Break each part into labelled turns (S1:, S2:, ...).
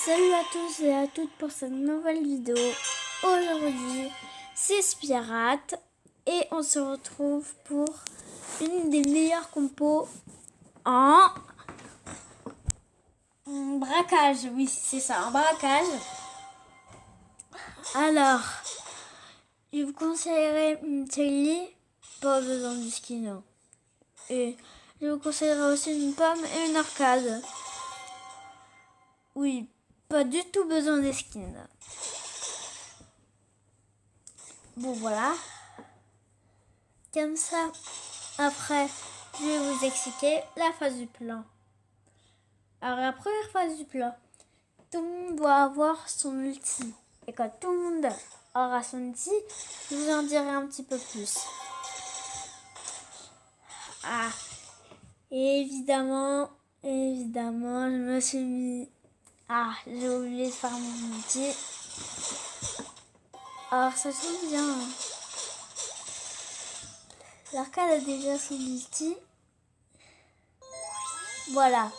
S1: Salut à tous et à toutes pour cette nouvelle vidéo. Aujourd'hui, c'est Spirate et on se retrouve pour une des meilleures compos en braquage. Oui, c'est ça, en braquage. Alors, je vous conseillerais une Telly, pas besoin du skin. Et je vous conseillerais aussi une pomme et une arcade. Oui, pas du tout besoin des skins. Bon, voilà. Comme ça, après, je vais vous expliquer la phase du plan. Alors, la première phase du plan, tout le monde doit avoir son ulti. Et quand tout le monde aura son ulti, je vous en dirai un petit peu plus. Ah, et évidemment, je me suis mis... Ah, j'ai oublié de faire mon ulti. Alors, ça tombe bien. L'arcade a déjà son ulti. Voilà.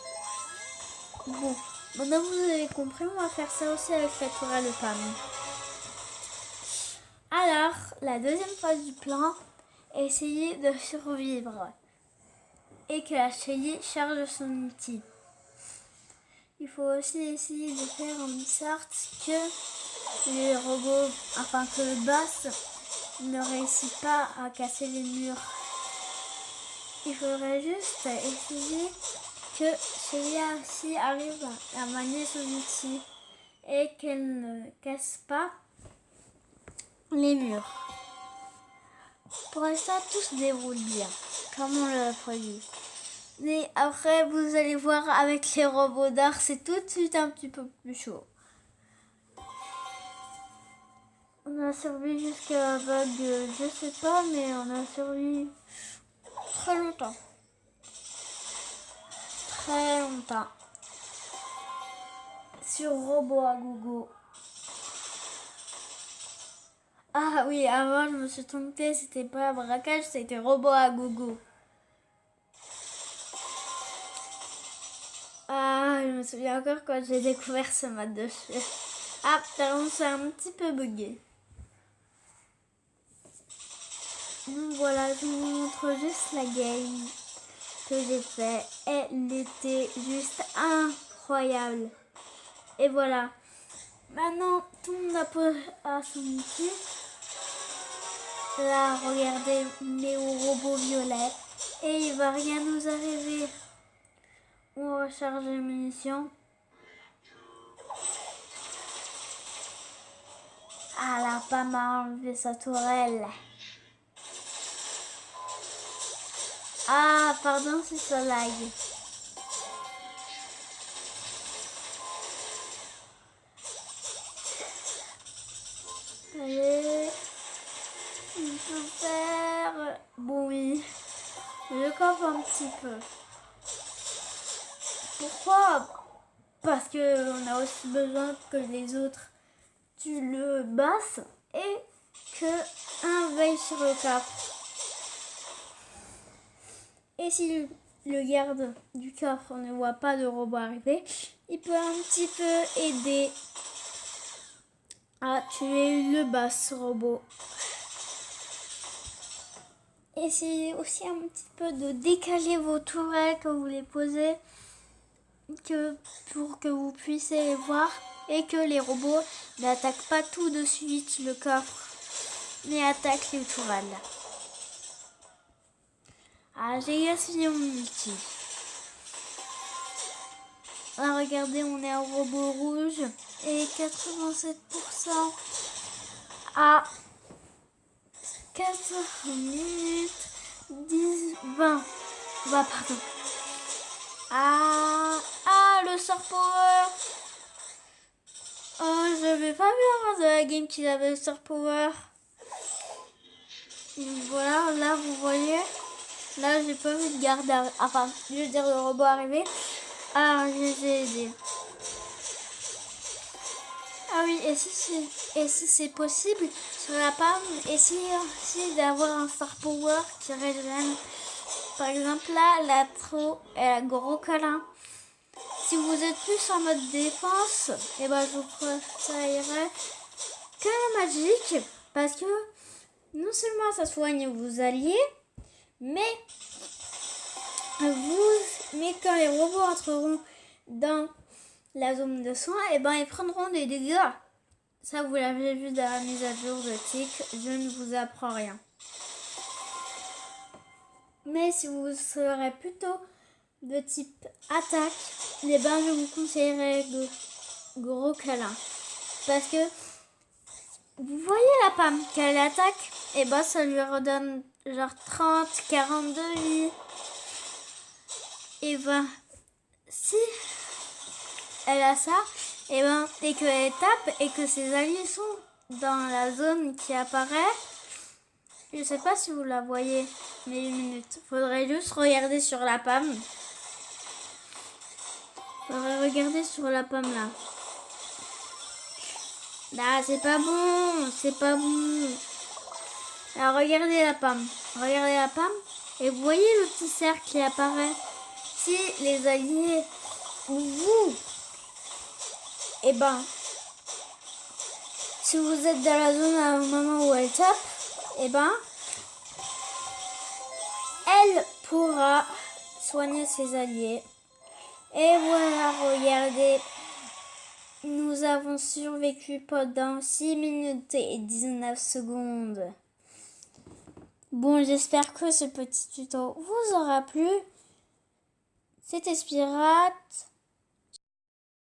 S1: Bon, maintenant vous avez compris, on va faire ça aussi avec la tourelle PAM. Alors, la deuxième phase du plan, essayer de survivre et que la Shelly charge son ulti. Il faut aussi essayer de faire en sorte que les robots, enfin que le boss ne réussit pas à casser les murs. Il faudrait juste essayer que Shelly aussi arrive à manier son outil et qu'elle ne casse pas les murs. Pour l'instant, tout se déroule bien, comme on l'a prévu. Mais après, vous allez voir avec les robots d'art, c'est tout de suite un petit peu plus chaud. On a survécu jusqu'à la vague, je sais pas, mais on a survécu très longtemps. Très longtemps. Sur Robot à Gogo. Ah oui, avant je me suis trompée, c'était pas un braquage, c'était Robot à Gogo. Ah, je me souviens encore quand j'ai découvert ce mode de jeu. Ah, pardon, c'est un petit peu bugué. Donc voilà, je vous montre juste la game que j'ai fait. Elle était juste incroyable. Et voilà. Maintenant, tout le monde a son outil. Là, regardez, on est au robot violet. Et il va rien nous arriver. On va charger les munitions. Ah, la PAM a enlevé sa tourelle. Ah, pardon si ça lag. Allez, on peut faire... Bon, oui, je campe un petit peu. Pourquoi? Parce qu'on a aussi besoin que les autres tuent le boss et que un veille sur le coffre. Et si le garde du coffre ne voit pas de robot arriver, il peut un petit peu aider à tuer le boss robot. Essayez aussi un petit peu de décaler vos tourelles quand vous les posez pour que vous puissiez les voir et que les robots n'attaquent pas tout de suite le coffre mais attaquent les tourelles. Ah, j'ai gaspillé mon ulti. Ah, regardez, on est en robot rouge et 87% à 4 minutes 10, 20. Bah, pardon. Ah, le sort power. Oh, je vais pas bien voir de la game qu'il avait le sort power. Voilà, là, vous voyez. Là, j'ai pas vu de garde, enfin, je veux dire le robot arriver. Ah, je les ai aidés. Ah oui, et si c'est possible, sur la PAM, essayez aussi d'avoir un star power qui régène. Par exemple, là, la trop, elle a gros câlin. Si vous êtes plus en mode défense, et ben je vous conseillerais que le Magic, parce que non seulement ça soigne vos alliés, mais quand les robots entreront dans la zone de soins, et ben ils prendront des dégâts. Ça, vous l'avez vu dans la mise à jour de Tic, je ne vous apprends rien. Mais si vous serez plutôt de type attaque, eh ben je vous conseillerais de gros câlin. Parce que vous voyez la Pam, qu'elle attaque, et ben ça lui redonne genre 30, 42 vies. Et ben si elle a ça, et qu'elle tape et que ses alliés sont dans la zone qui apparaît, je sais pas si vous la voyez, mais une minute. Faudrait juste regarder sur la Pam. Faudrait regarder sur la Pam là. Là, c'est pas bon, c'est pas bon. Alors regardez la Pam. Regardez la Pam. Et vous voyez le petit cercle qui apparaît. Si les alliés ou vous, et ben, si vous êtes dans la zone au moment où elle tape, et ben, elle pourra soigner ses alliés. Et voilà, regardez, nous avons survécu pendant 6 minutes et 19 secondes. Bon, j'espère que ce petit tuto vous aura plu. C'était Spirate.